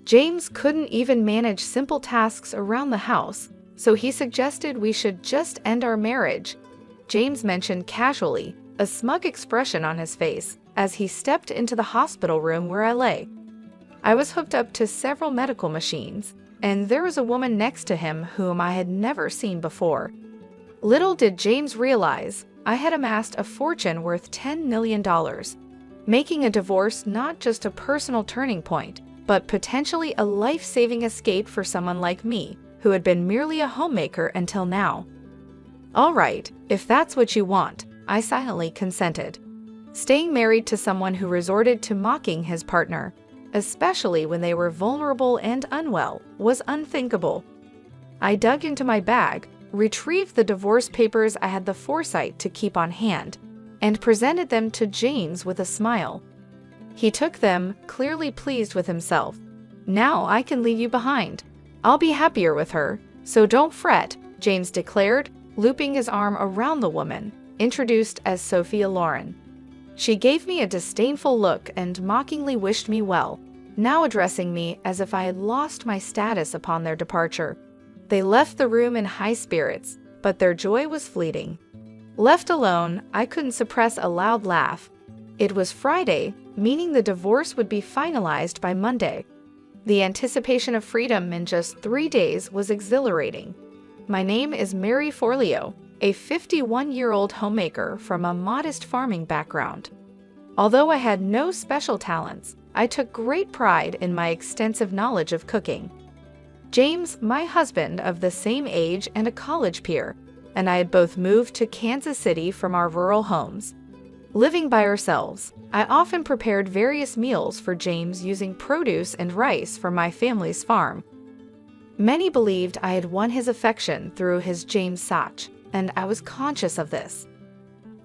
James couldn't even manage simple tasks around the house, so he suggested we should just end our marriage. James mentioned casually, a smug expression on his face, as he stepped into the hospital room where I lay. I was hooked up to several medical machines, and there was a woman next to him whom I had never seen before. Little did James realize, I had amassed a fortune worth $10 million, making a divorce not just a personal turning point, but potentially a life-saving escape for someone like me, who had been merely a homemaker until now. All right, if that's what you want, I silently consented. Staying married to someone who resorted to mocking his partner, especially when they were vulnerable and unwell, was unthinkable. I dug into my bag, retrieved the divorce papers I had the foresight to keep on hand, and presented them to James with a smile. He took them, clearly pleased with himself. "Now I can leave you behind. I'll be happier with her, so don't fret," James declared, looping his arm around the woman, introduced as Sophia Loren. She gave me a disdainful look and mockingly wished me well, now addressing me as if I had lost my status upon their departure. They left the room in high spirits, but their joy was fleeting. Left alone, I couldn't suppress a loud laugh. It was Friday, meaning the divorce would be finalized by Monday. The anticipation of freedom in just 3 days was exhilarating. My name is Mary Forleo, a 51-year-old homemaker from a modest farming background. Although I had no special talents, I took great pride in my extensive knowledge of cooking. James, my husband of the same age and a college peer, and I had both moved to Kansas City from our rural homes. Living by ourselves, I often prepared various meals for James using produce and rice from my family's farm. Many believed I had won his affection through his James Sach, and I was conscious of this.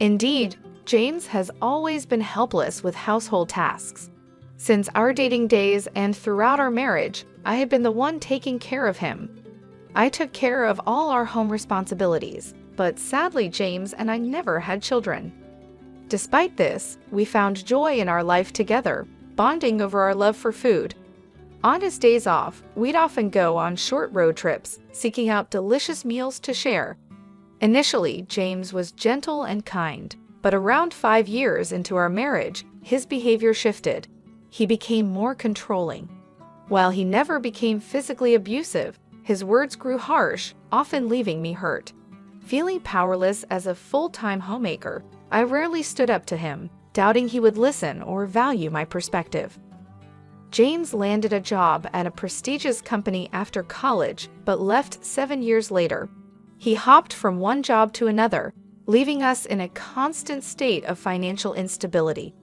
Indeed, James has always been helpless with household tasks. Since our dating days and throughout our marriage, I had been the one taking care of him. I took care of all our home responsibilities, but sadly James and I never had children. Despite this, we found joy in our life together, bonding over our love for food. On his days off, we'd often go on short road trips, seeking out delicious meals to share. Initially, James was gentle and kind, but around 5 years into our marriage, his behavior shifted. He became more controlling. While he never became physically abusive, his words grew harsh, often leaving me hurt. Feeling powerless as a full-time homemaker, I rarely stood up to him, doubting he would listen or value my perspective. James landed a job at a prestigious company after college, but left 7 years later. He hopped from one job to another, leaving us in a constant state of financial instability.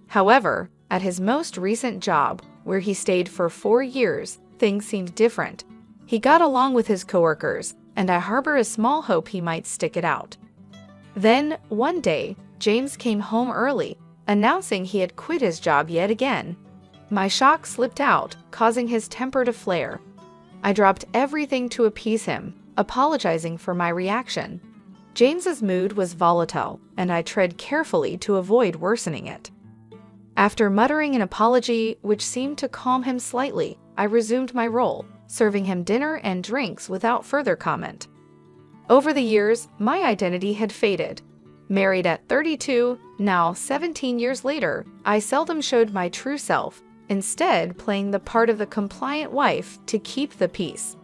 However, at his most recent job, where he stayed for 4 years, things seemed different. He got along with his coworkers, and I harbor a small hope he might stick it out. Then, one day, James came home early, announcing he had quit his job yet again. My shock slipped out, causing his temper to flare. I dropped everything to appease him, apologizing for my reaction. James's mood was volatile, and I tread carefully to avoid worsening it. After muttering an apology, which seemed to calm him slightly, I resumed my role, serving him dinner and drinks without further comment. Over the years, my identity had faded. Married at 32, now 17 years later, I seldom showed my true self, instead playing the part of the compliant wife to keep the peace.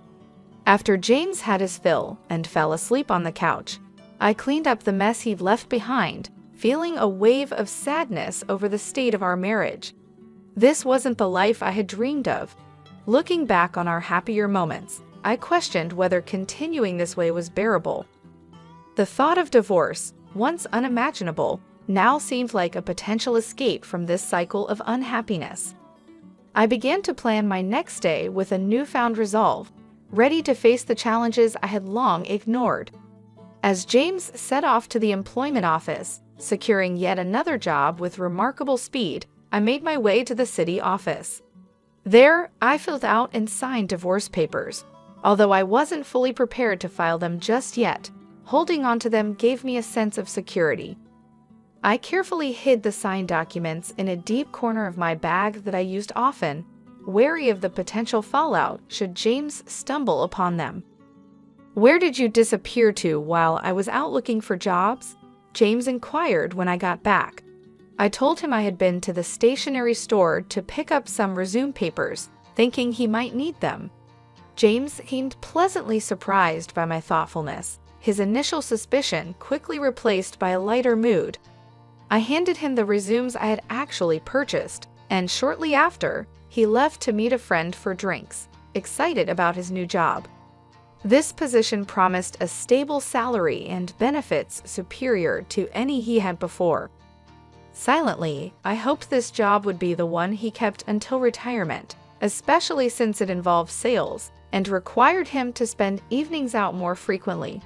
After James had his fill and fell asleep on the couch, I cleaned up the mess he'd left behind, feeling a wave of sadness over the state of our marriage. This wasn't the life I had dreamed of. Looking back on our happier moments, I questioned whether continuing this way was bearable. The thought of divorce, once unimaginable, now seemed like a potential escape from this cycle of unhappiness. I began to plan my next day with a newfound resolve, ready to face the challenges I had long ignored. As James set off to the employment office, securing yet another job with remarkable speed, I made my way to the city office. There, I filled out and signed divorce papers. Although I wasn't fully prepared to file them just yet, holding onto them gave me a sense of security. I carefully hid the signed documents in a deep corner of my bag that I used often, wary of the potential fallout should James stumble upon them. "Where did you disappear to while I was out looking for jobs?" James inquired when I got back. I told him I had been to the stationery store to pick up some resume papers, thinking he might need them. James seemed pleasantly surprised by my thoughtfulness, his initial suspicion quickly replaced by a lighter mood. I handed him the resumes I had actually purchased, and shortly after, he left to meet a friend for drinks, excited about his new job. This position promised a stable salary and benefits superior to any he had before. Silently, I hoped this job would be the one he kept until retirement, especially since it involved sales and required him to spend evenings out more frequently.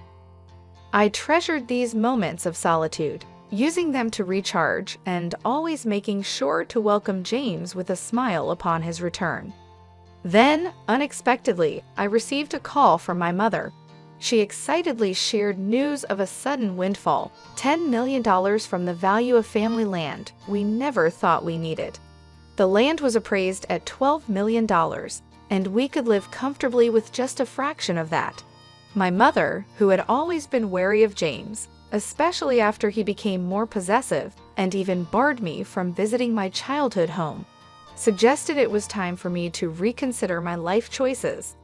I treasured these moments of solitude, using them to recharge and always making sure to welcome James with a smile upon his return. Then, unexpectedly, I received a call from my mother. She excitedly shared news of a sudden windfall, $10 million from the value of family land we never thought we needed. The land was appraised at $12 million, and we could live comfortably with just a fraction of that. My mother, who had always been wary of James, especially after he became more possessive and even barred me from visiting my childhood home, suggested it was time for me to reconsider my life choices.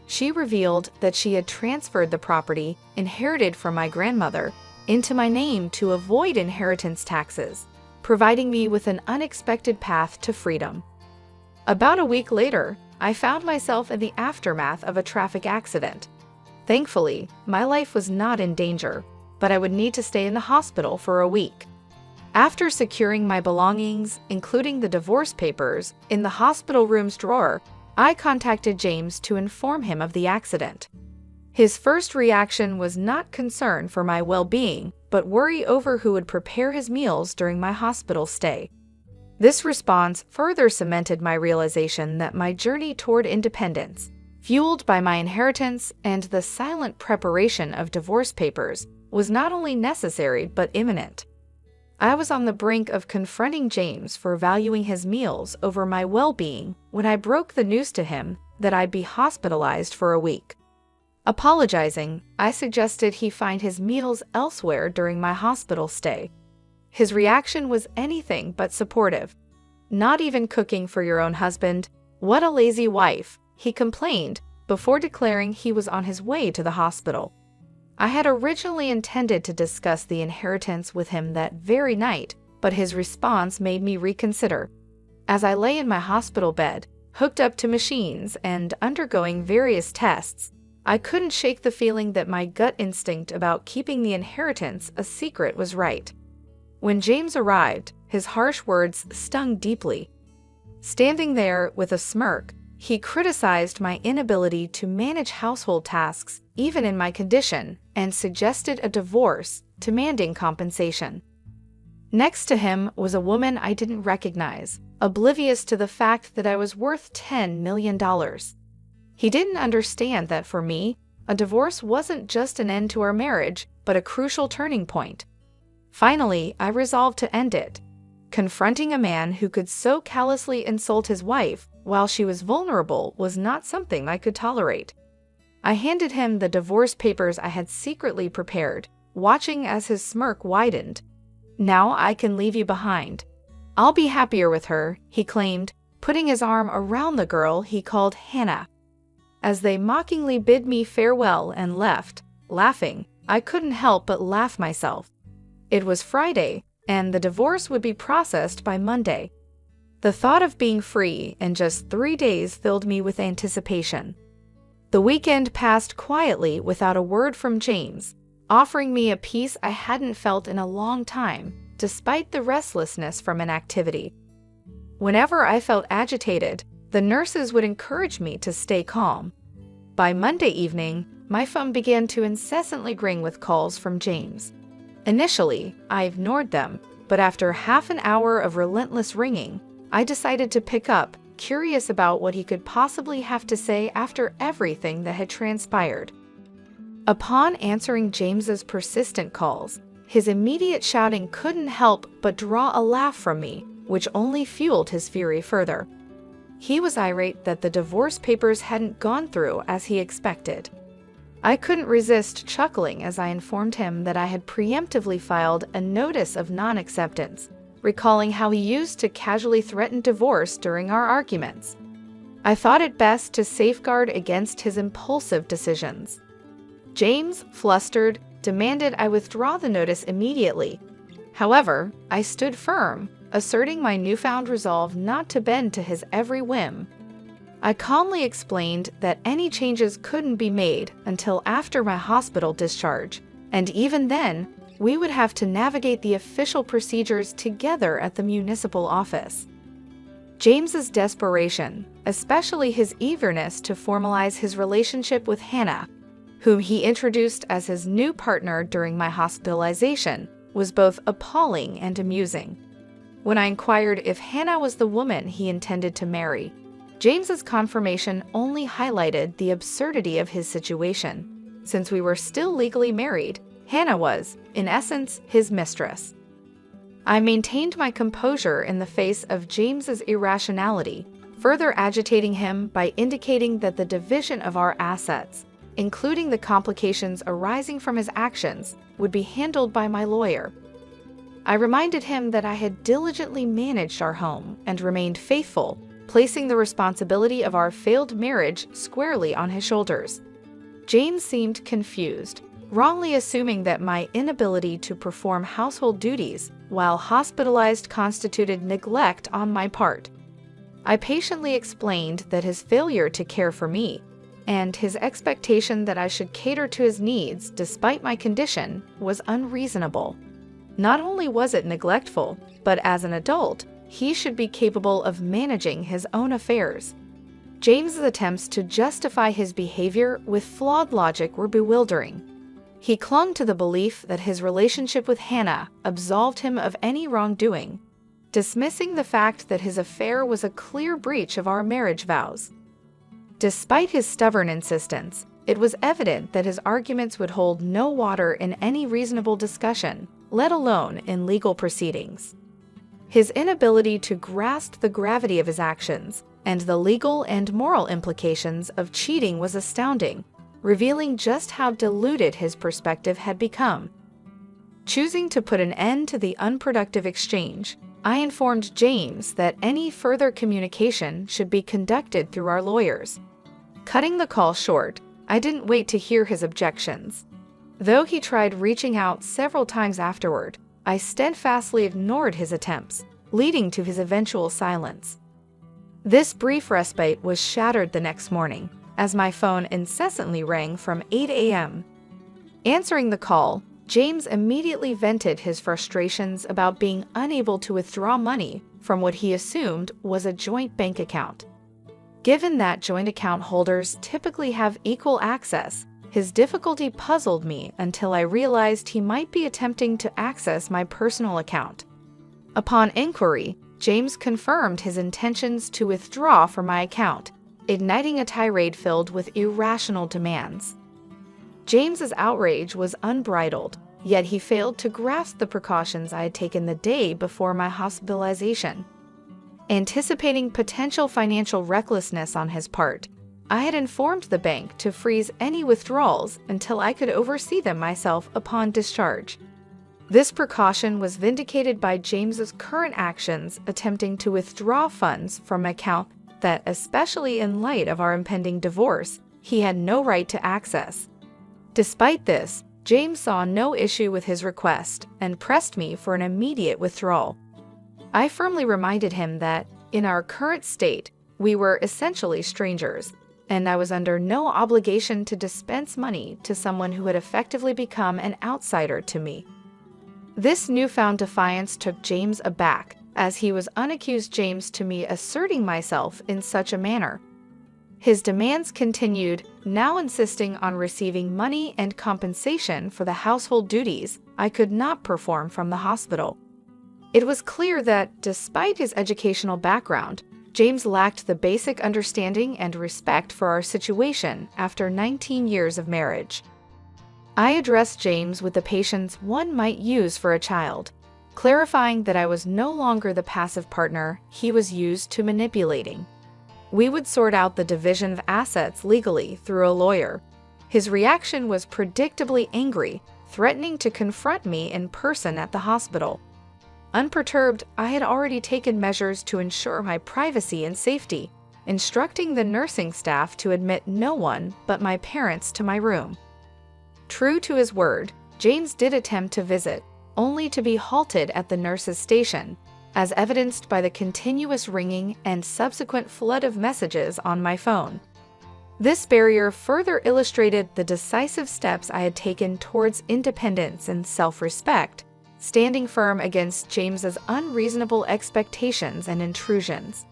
She revealed that she had transferred the property, inherited from my grandmother, into my name to avoid inheritance taxes, providing me with an unexpected path to freedom. About a week later, I found myself in the aftermath of a traffic accident. Thankfully, my life was not in danger, but I would need to stay in the hospital for a week. After securing my belongings, including the divorce papers, in the hospital room's drawer, I contacted James to inform him of the accident. His first reaction was not concern for my well-being, but worry over who would prepare his meals during my hospital stay. This response further cemented my realization that my journey toward independence, fueled by my inheritance and the silent preparation of divorce papers, was not only necessary but imminent. I was on the brink of confronting James for valuing his meals over my well-being when I broke the news to him that I'd be hospitalized for a week. Apologizing, I suggested he find his meals elsewhere during my hospital stay. His reaction was anything but supportive. "Not even cooking for your own husband? What a lazy wife," he complained, before declaring he was on his way to the hospital. I had originally intended to discuss the inheritance with him that very night, but his response made me reconsider. As I lay in my hospital bed, hooked up to machines and undergoing various tests, I couldn't shake the feeling that my gut instinct about keeping the inheritance a secret was right. When James arrived, his harsh words stung deeply. Standing there with a smirk, he criticized my inability to manage household tasks, even in my condition, and suggested a divorce, demanding compensation. Next to him was a woman I didn't recognize, oblivious to the fact that I was worth $10 million. He didn't understand that for me, a divorce wasn't just an end to our marriage, but a crucial turning point. Finally, I resolved to end it. Confronting a man who could so callously insult his wife while she was vulnerable was not something I could tolerate. I handed him the divorce papers I had secretly prepared, watching as his smirk widened. "Now I can leave you behind. I'll be happier with her," he claimed, putting his arm around the girl he called Hannah. As they mockingly bid me farewell and left, laughing, I couldn't help but laugh myself. It was Friday, and the divorce would be processed by Monday. The thought of being free in just 3 days filled me with anticipation. The weekend passed quietly without a word from James, offering me a peace I hadn't felt in a long time, despite the restlessness from inactivity. Whenever I felt agitated, the nurses would encourage me to stay calm. By Monday evening, my phone began to incessantly ring with calls from James. Initially, I ignored them, but after half an hour of relentless ringing, I decided to pick up, curious about what he could possibly have to say after everything that had transpired. Upon answering James's persistent calls, his immediate shouting couldn't help but draw a laugh from me, which only fueled his fury further. He was irate that the divorce papers hadn't gone through as he expected. I couldn't resist chuckling as I informed him that I had preemptively filed a notice of non-acceptance, recalling how he used to casually threaten divorce during our arguments. I thought it best to safeguard against his impulsive decisions. James, flustered, demanded I withdraw the notice immediately. However, I stood firm, asserting my newfound resolve not to bend to his every whim. I calmly explained that any changes couldn't be made until after my hospital discharge, and even then, we would have to navigate the official procedures together at the municipal office. James's desperation, especially his eagerness to formalize his relationship with Hannah, whom he introduced as his new partner during my hospitalization, was both appalling and amusing. When I inquired if Hannah was the woman he intended to marry, James's confirmation only highlighted the absurdity of his situation. Since we were still legally married, Hannah was, in essence, his mistress. I maintained my composure in the face of James's irrationality, further agitating him by indicating that the division of our assets, including the complications arising from his actions, would be handled by my lawyer. I reminded him that I had diligently managed our home and remained faithful, placing the responsibility of our failed marriage squarely on his shoulders. James seemed confused, wrongly assuming that my inability to perform household duties while hospitalized constituted neglect on my part. I patiently explained that his failure to care for me and his expectation that I should cater to his needs despite my condition was unreasonable. Not only was it neglectful, but as an adult, he should be capable of managing his own affairs. James's attempts to justify his behavior with flawed logic were bewildering. He clung to the belief that his relationship with Hannah absolved him of any wrongdoing, dismissing the fact that his affair was a clear breach of our marriage vows. Despite his stubborn insistence, it was evident that his arguments would hold no water in any reasonable discussion, let alone in legal proceedings. His inability to grasp the gravity of his actions and the legal and moral implications of cheating was astounding, revealing just how diluted his perspective had become. Choosing to put an end to the unproductive exchange, I informed James that any further communication should be conducted through our lawyers. Cutting the call short, I didn't wait to hear his objections. Though he tried reaching out several times afterward, I steadfastly ignored his attempts, leading to his eventual silence. This brief respite was shattered the next morning, as my phone incessantly rang from 8 a.m. Answering the call, James immediately vented his frustrations about being unable to withdraw money from what he assumed was a joint bank account. Given that joint account holders typically have equal access, his difficulty puzzled me until I realized he might be attempting to access my personal account. Upon inquiry, James confirmed his intentions to withdraw from my account, igniting a tirade filled with irrational demands. James's outrage was unbridled, yet he failed to grasp the precautions I had taken the day before my hospitalization. Anticipating potential financial recklessness on his part, I had informed the bank to freeze any withdrawals until I could oversee them myself upon discharge. This precaution was vindicated by James's current actions attempting to withdraw funds from an account that, especially in light of our impending divorce, he had no right to access. Despite this, James saw no issue with his request and pressed me for an immediate withdrawal. I firmly reminded him that, in our current state, we were essentially strangers, and I was under no obligation to dispense money to someone who had effectively become an outsider to me. This newfound defiance took James aback, as he was unaccused James to me asserting myself in such a manner. His demands continued, now insisting on receiving money and compensation for the household duties I could not perform from the hospital. It was clear that, despite his educational background, James lacked the basic understanding and respect for our situation after 19 years of marriage. I addressed James with the patience one might use for a child, clarifying that I was no longer the passive partner he was used to manipulating. We would sort out the division of assets legally through a lawyer. His reaction was predictably angry, threatening to confront me in person at the hospital. Unperturbed, I had already taken measures to ensure my privacy and safety, instructing the nursing staff to admit no one but my parents to my room. True to his word, James did attempt to visit, only to be halted at the nurse's station, as evidenced by the continuous ringing and subsequent flood of messages on my phone. This barrier further illustrated the decisive steps I had taken towards independence and self-respect, standing firm against James's unreasonable expectations and intrusions.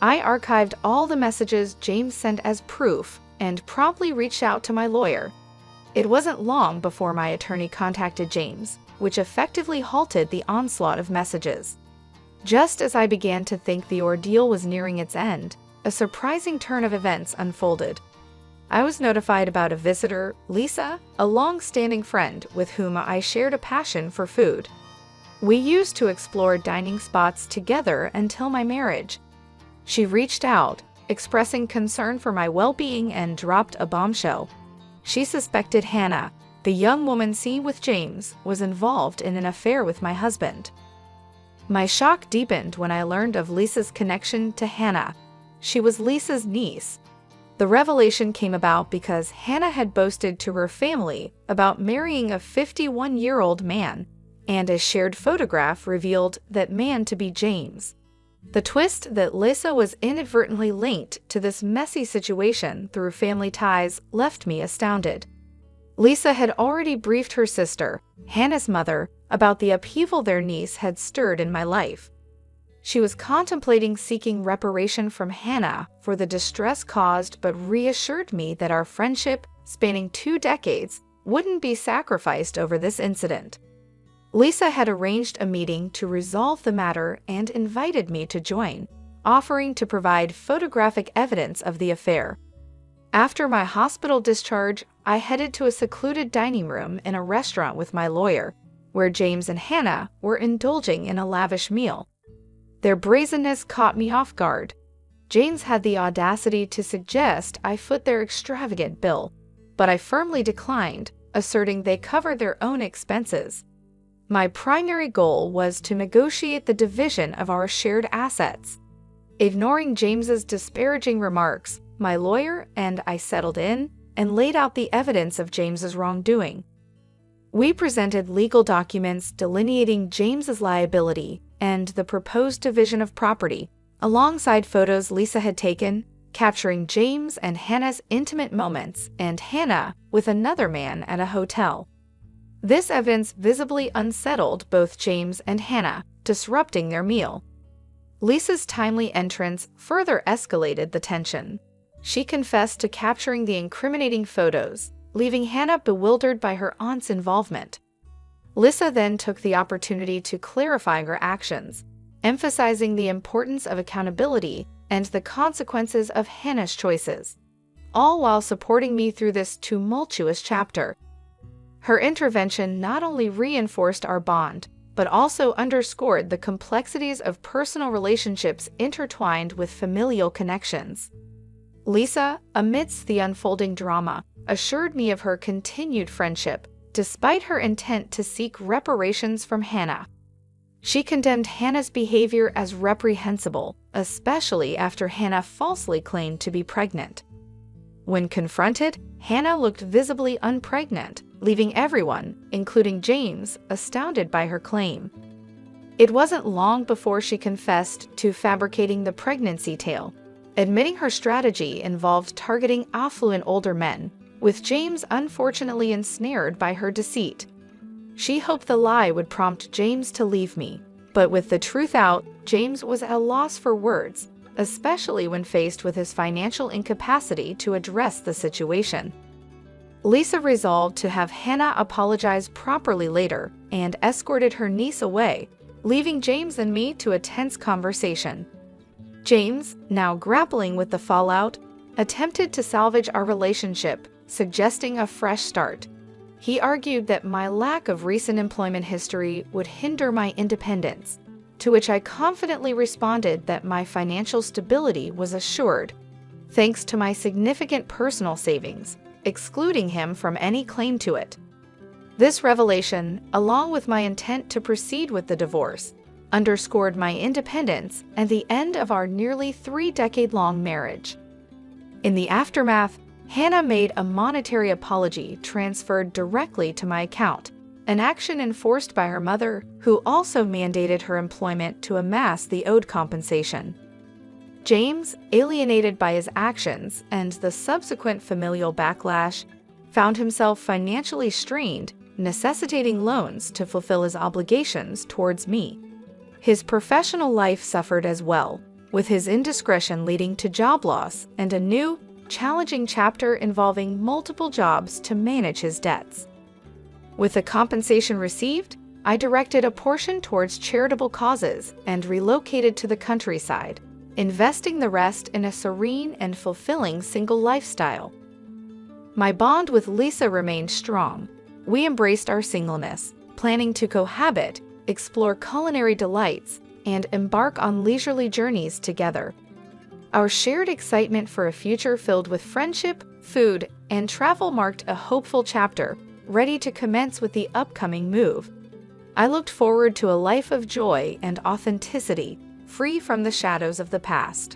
I archived all the messages James sent as proof and promptly reached out to my lawyer. It wasn't long before my attorney contacted James, which effectively halted the onslaught of messages. Just as I began to think the ordeal was nearing its end, a surprising turn of events unfolded. I was notified about a visitor, Lisa, a long-standing friend with whom I shared a passion for food. We used to explore dining spots together until my marriage. She reached out, expressing concern for my well-being, and dropped a bombshell. She suspected Hannah, the young woman seen with James, was involved in an affair with my husband. My shock deepened when I learned of Lisa's connection to Hannah. She was Lisa's niece. The revelation came about because Hannah had boasted to her family about marrying a 51-year-old man, and a shared photograph revealed that man to be James. The twist that Lisa was inadvertently linked to this messy situation through family ties left me astounded. Lisa had already briefed her sister, Hannah's mother, about the upheaval their niece had stirred in my life. She was contemplating seeking reparation from Hannah for the distress caused, but reassured me that our friendship, spanning 2 decades, wouldn't be sacrificed over this incident. Lisa had arranged a meeting to resolve the matter and invited me to join, offering to provide photographic evidence of the affair. After my hospital discharge, I headed to a secluded dining room in a restaurant with my lawyer, where James and Hannah were indulging in a lavish meal. Their brazenness caught me off guard. James had the audacity to suggest I foot their extravagant bill, but I firmly declined, asserting they covered their own expenses. My primary goal was to negotiate the division of our shared assets. Ignoring James's disparaging remarks, my lawyer and I settled in and laid out the evidence of James's wrongdoing. We presented legal documents delineating James's liability and the proposed division of property, alongside photos Lisa had taken, capturing James and Hannah's intimate moments and Hannah with another man at a hotel. This evidence visibly unsettled both James and Hannah, disrupting their meal. Lisa's timely entrance further escalated the tension. She confessed to capturing the incriminating photos, leaving Hannah bewildered by her aunt's involvement. Lisa then took the opportunity to clarify her actions, emphasizing the importance of accountability and the consequences of Hannah's choices, all while supporting me through this tumultuous chapter. Her intervention not only reinforced our bond, but also underscored the complexities of personal relationships intertwined with familial connections. Lisa, amidst the unfolding drama, assured me of her continued friendship, despite her intent to seek reparations from Hannah. She condemned Hannah's behavior as reprehensible, especially after Hannah falsely claimed to be pregnant. When confronted, Hannah looked visibly unpregnant, leaving everyone, including James, astounded by her claim. It wasn't long before she confessed to fabricating the pregnancy tale, admitting her strategy involved targeting affluent older men, with James unfortunately ensnared by her deceit. She hoped the lie would prompt James to leave me, but with the truth out, James was at a loss for words, especially when faced with his financial incapacity to address the situation. Lisa resolved to have Hannah apologize properly later and escorted her niece away, leaving James and me to a tense conversation. James, now grappling with the fallout, attempted to salvage our relationship, suggesting a fresh start. He argued that my lack of recent employment history would hinder my independence, to which I confidently responded that my financial stability was assured, thanks to my significant personal savings, excluding him from any claim to it. This revelation, along with my intent to proceed with the divorce, underscored my independence and the end of our nearly 3-decade-long marriage. In the aftermath, Hannah made a monetary apology transferred directly to my account, an action enforced by her mother, who also mandated her employment to amass the owed compensation. James, alienated by his actions and the subsequent familial backlash, found himself financially strained, necessitating loans to fulfill his obligations towards me. His professional life suffered as well, with his indiscretion leading to job loss and a new, challenging chapter involving multiple jobs to manage his debts. With the compensation received, I directed a portion towards charitable causes and relocated to the countryside, investing the rest in a serene and fulfilling single lifestyle. My bond with Lisa remained strong. We embraced our singleness, planning to cohabit, explore culinary delights, and embark on leisurely journeys together. Our shared excitement for a future filled with friendship, food, and travel marked a hopeful chapter, ready to commence with the upcoming move. I looked forward to a life of joy and authenticity, free from the shadows of the past.